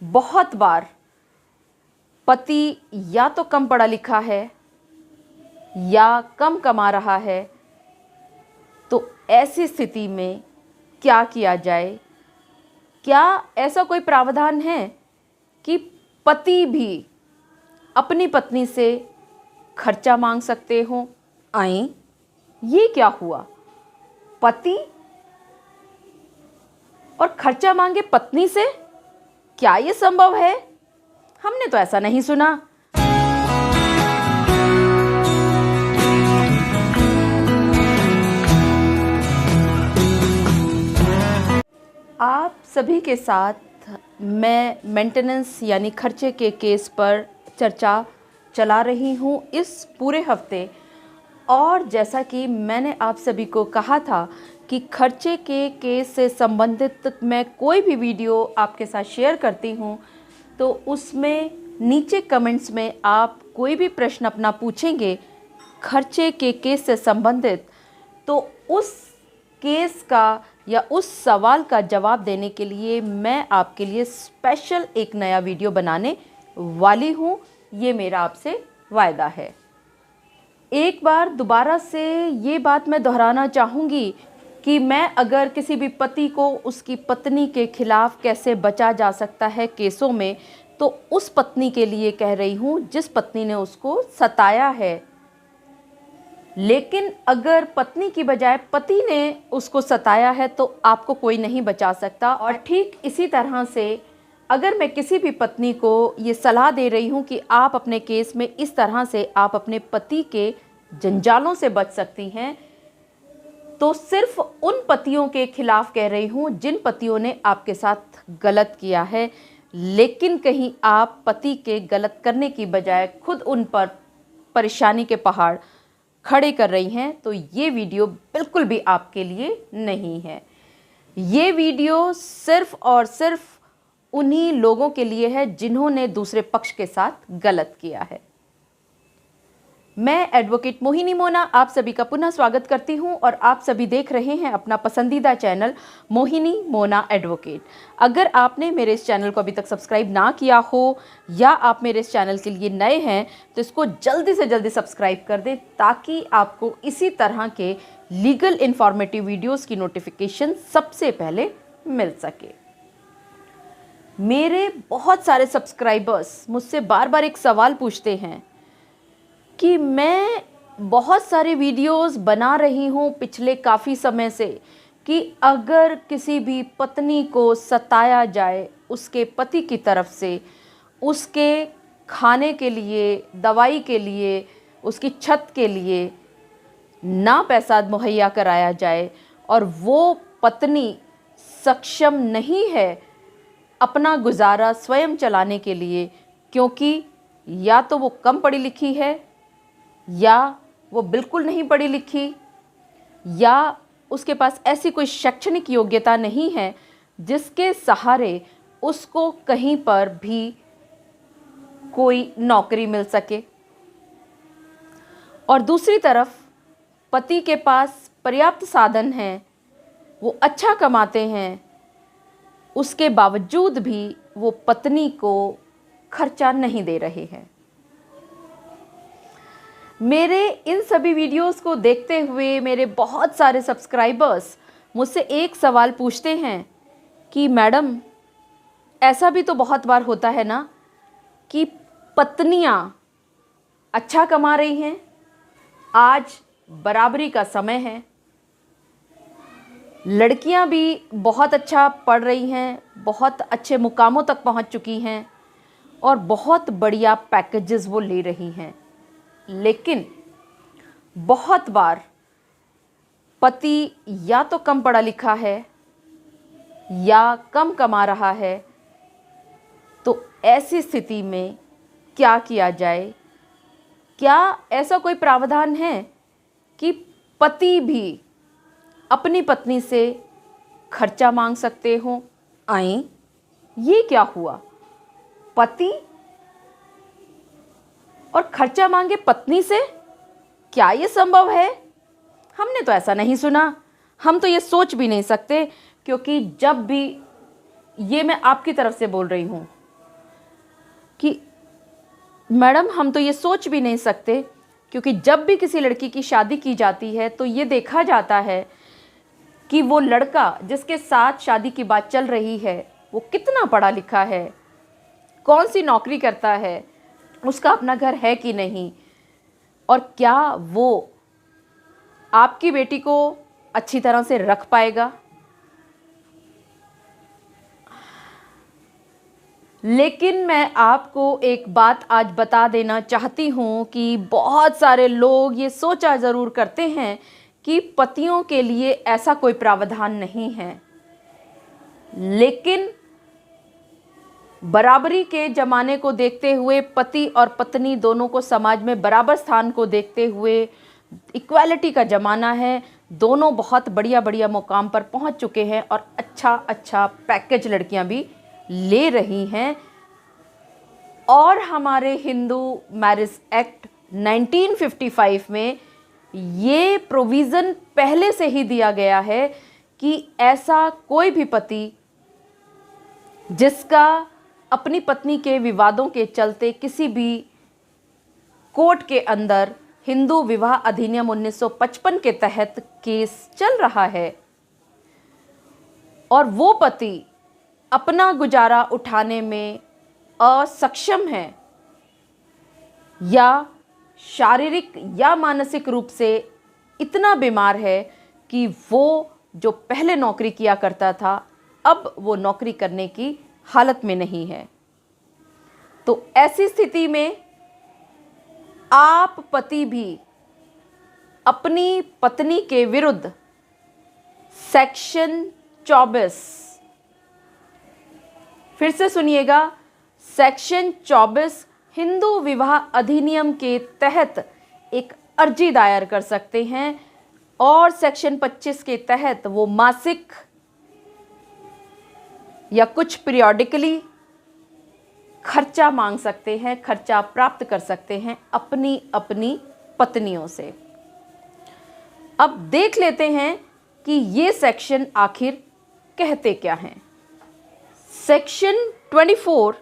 बहुत बार पति या तो कम पढ़ा लिखा है या कम कमा रहा है, तो ऐसी स्थिति में क्या किया जाए? क्या ऐसा कोई प्रावधान है कि पति भी अपनी पत्नी से खर्चा मांग सकते हो? आए, ये क्या हुआ? पति और खर्चा मांगे पत्नी से? क्या ये संभव है? हमने तो ऐसा नहीं सुना। आप सभी के साथ मैं मेंटेनेंस यानी खर्चे के केस पर चर्चा चला रही हूँ इस पूरे हफ्ते। और जैसा कि मैंने आप सभी को कहा था कि खर्चे के केस से संबंधित मैं कोई भी वीडियो आपके साथ शेयर करती हूँ तो उसमें नीचे कमेंट्स में आप कोई भी प्रश्न अपना पूछेंगे खर्चे के केस से संबंधित, तो उस केस का या उस सवाल का जवाब देने के लिए मैं आपके लिए स्पेशल एक नया वीडियो बनाने वाली हूँ। ये मेरा आपसे वायदा है। एक बार दोबारा से ये बात मैं दोहराना चाहूँगी कि मैं अगर किसी भी पति को उसकी पत्नी के खिलाफ कैसे बचा जा सकता है केसों में, तो उस पत्नी के लिए कह रही हूँ जिस पत्नी ने उसको सताया है। लेकिन अगर पत्नी की बजाय पति ने उसको सताया है तो आपको कोई नहीं बचा सकता। और ठीक इसी तरह से अगर मैं किसी भी पत्नी को ये सलाह दे रही हूँ कि आप अपने केस में इस तरह से आप अपने पति के जंजालों से बच सकती हैं, तो सिर्फ उन पतियों के खिलाफ कह रही हूँ जिन पतियों ने आपके साथ गलत किया है, लेकिन कहीं आप पति के गलत करने की बजाय खुद उन पर परेशानी के पहाड़ खड़े कर रही हैं, तो ये वीडियो बिल्कुल भी आपके लिए नहीं है। ये वीडियो सिर्फ और सिर्फ उन्हीं लोगों के लिए है जिन्होंने दूसरे पक्ष के साथ गलत किया है। मैं एडवोकेट मोहिनी मोना आप सभी का पुनः स्वागत करती हूं और आप सभी देख रहे हैं अपना पसंदीदा चैनल मोहिनी मोना एडवोकेट। अगर आपने मेरे इस चैनल को अभी तक सब्सक्राइब ना किया हो या आप मेरे इस चैनल के लिए नए हैं तो इसको जल्दी से जल्दी सब्सक्राइब कर दें ताकि आपको इसी तरह के लीगल इन्फॉर्मेटिव वीडियोज़ की नोटिफिकेशन सबसे पहले मिल सके। मेरे बहुत सारे सब्सक्राइबर्स मुझसे बार बार एक सवाल पूछते हैं कि मैं बहुत सारे वीडियोस बना रही हूँ पिछले काफ़ी समय से कि अगर किसी भी पत्नी को सताया जाए उसके पति की तरफ से, उसके खाने के लिए, दवाई के लिए, उसकी छत के लिए ना पैसा मुहैया कराया जाए और वो पत्नी सक्षम नहीं है अपना गुजारा स्वयं चलाने के लिए, क्योंकि या तो वो कम पढ़ी लिखी है या वो बिल्कुल नहीं पढ़ी लिखी या उसके पास ऐसी कोई शैक्षणिक योग्यता नहीं है जिसके सहारे उसको कहीं पर भी कोई नौकरी मिल सके, और दूसरी तरफ पति के पास पर्याप्त साधन हैं, वो अच्छा कमाते हैं, उसके बावजूद भी वो पत्नी को खर्चा नहीं दे रहे हैं। मेरे इन सभी वीडियोस को देखते हुए मेरे बहुत सारे सब्सक्राइबर्स मुझसे एक सवाल पूछते हैं कि मैडम, ऐसा भी तो बहुत बार होता है ना कि पत्नियां अच्छा कमा रही हैं, आज बराबरी का समय है, लड़कियां भी बहुत अच्छा पढ़ रही हैं, बहुत अच्छे मुकामों तक पहुंच चुकी हैं और बहुत बढ़िया पैकेजेस वो ले रही हैं, लेकिन बहुत बार पति या तो कम पढ़ा लिखा है या कम कमा रहा है, तो ऐसी स्थिति में क्या किया जाए? क्या ऐसा कोई प्रावधान है कि पति भी अपनी पत्नी से खर्चा मांग सकते हो? आए, ये क्या हुआ? पति और खर्चा मांगे पत्नी से? क्या ये संभव है? हमने तो ऐसा नहीं सुना। हम तो ये सोच भी नहीं सकते, क्योंकि जब भी, ये मैं आपकी तरफ से बोल रही हूँ, मैडम हम तो ये सोच भी नहीं सकते, क्योंकि जब भी किसी लड़की की शादी की जाती है तो ये देखा जाता है कि वो लड़का जिसके साथ शादी की बात चल रही है वो कितना पढ़ा लिखा है, कौन सी नौकरी करता है, उसका अपना घर है कि नहीं, और क्या वो आपकी बेटी को अच्छी तरह से रख पाएगा। लेकिन मैं आपको एक बात आज बता देना चाहती हूँ कि बहुत सारे लोग ये सोचा ज़रूर करते हैं कि पतियों के लिए ऐसा कोई प्रावधान नहीं है, लेकिन बराबरी के ज़माने को देखते हुए, पति और पत्नी दोनों को समाज में बराबर स्थान को देखते हुए, इक्वालिटी का ज़माना है, दोनों बहुत बढ़िया बढ़िया मुकाम पर पहुंच चुके हैं और अच्छा अच्छा पैकेज लड़कियां भी ले रही हैं। और हमारे हिंदू मैरिज एक्ट 1955 में ये प्रोविज़न पहले से ही दिया गया है कि ऐसा कोई भी पति जिसका अपनी पत्नी के विवादों के चलते किसी भी कोर्ट के अंदर हिंदू विवाह अधिनियम 1955 के तहत केस चल रहा है और वो पति अपना गुजारा उठाने में असक्षम है या शारीरिक या मानसिक रूप से इतना बीमार है कि वो जो पहले नौकरी किया करता था अब वो नौकरी करने की हालत में नहीं है, तो ऐसी स्थिति में आप पति भी अपनी पत्नी के विरुद्ध सेक्शन 24, फिर से सुनिएगा, सेक्शन 24 हिंदू विवाह अधिनियम के तहत एक अर्जी दायर कर सकते हैं और सेक्शन 25 के तहत वो मासिक या कुछ पीरियोडिकली खर्चा मांग सकते हैं, खर्चा प्राप्त कर सकते हैं अपनी अपनी पत्नियों से। अब देख लेते हैं कि ये सेक्शन आखिर कहते क्या हैं। Section 24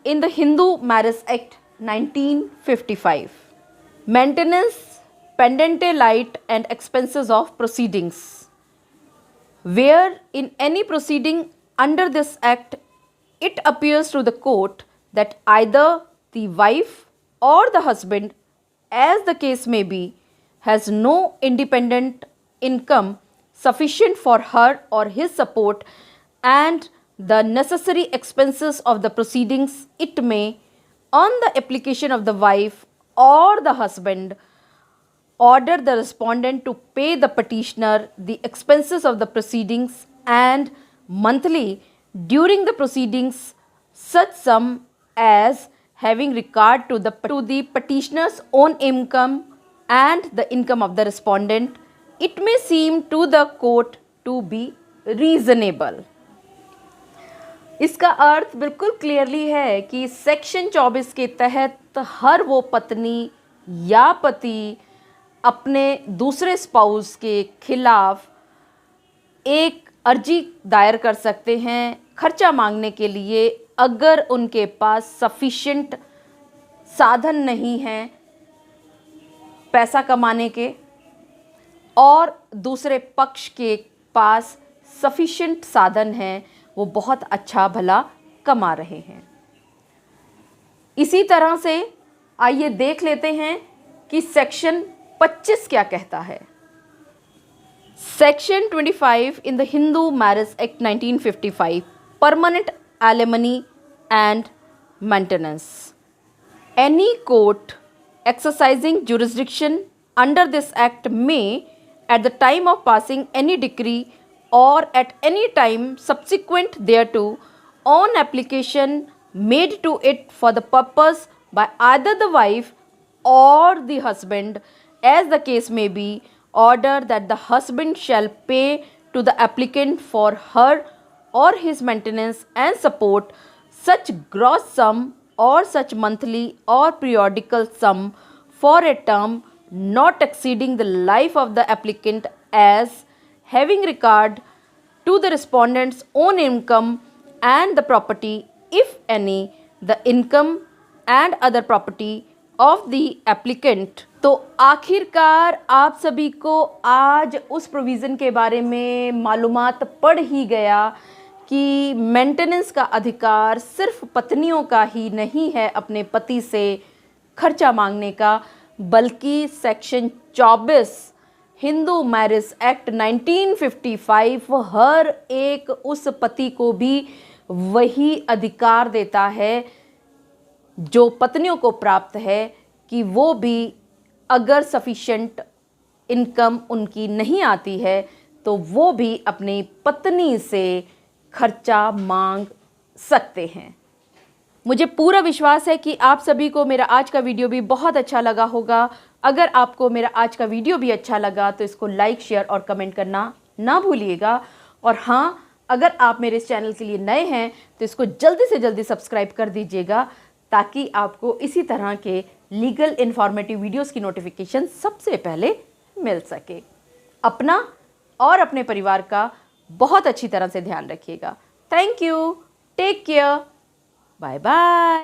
in the Hindu Marriage Act 1955, maintenance, pendente light and expenses of proceedings, where in any proceeding under this act it appears to the court that either the wife or the husband, as the case may be, has no independent income sufficient for her or his support and the necessary expenses of the proceedings, it may, on the application of the wife or the husband, order the respondent to pay the petitioner the expenses of the proceedings and monthly during the proceedings such sum as having regard to the petitioner's own income and the income of the respondent, it may seem to the court to be reasonable. इसका अर्थ बिल्कुल clearly है कि section 24 के तहत हर वो पत्नी या पति अपने दूसरे स्पाउस के खिलाफ एक अर्जी दायर कर सकते हैं खर्चा मांगने के लिए, अगर उनके पास सफिशिएंट साधन नहीं हैं पैसा कमाने के और दूसरे पक्ष के पास सफिशिएंट साधन हैं, वो बहुत अच्छा भला कमा रहे हैं। इसी तरह से आइए देख लेते हैं कि सेक्शन 25 क्या कहता है। Section 25 in the Hindu marriage act 1955, permanent alimony and maintenance. Any court exercising jurisdiction under this act may, at the time of passing any decree or at any time subsequent thereto, on application made to it for the purpose by either the wife or the husband, as the case may be, order that the husband shall pay to the applicant for her or his maintenance and support such gross sum or such monthly or periodical sum for a term not exceeding the life of the applicant, as having regard to the respondent's own income and the property, if any, the income and other property of the applicant. तो आखिरकार आप सभी को आज उस provision के बारे में मालूमात पड़ ही गया कि मेंटेनेंस का अधिकार सिर्फ पत्नियों का ही नहीं है अपने पति से खर्चा मांगने का, बल्कि सेक्शन 24 हिंदू मैरिज एक्ट 1955 हर एक उस पति को भी वही अधिकार देता है जो पत्नियों को प्राप्त है कि वो भी अगर सफिशिएंट इनकम उनकी नहीं आती है तो वो भी अपनी पत्नी से खर्चा मांग सकते हैं। मुझे पूरा विश्वास है कि आप सभी को मेरा आज का वीडियो भी बहुत अच्छा लगा होगा। अगर आपको मेरा आज का वीडियो भी अच्छा लगा तो इसको लाइक, शेयर और कमेंट करना ना भूलिएगा। और हाँ, अगर आप मेरे इस चैनल के लिए नए हैं तो इसको जल्दी से जल्दी सब्सक्राइब कर दीजिएगा ताकि आपको इसी तरह के लीगल इन्फॉर्मेटिव वीडियोस की नोटिफिकेशन सबसे पहले मिल सके। अपना और अपने परिवार का बहुत अच्छी तरह से ध्यान रखिएगा। Thank you, take care, bye bye.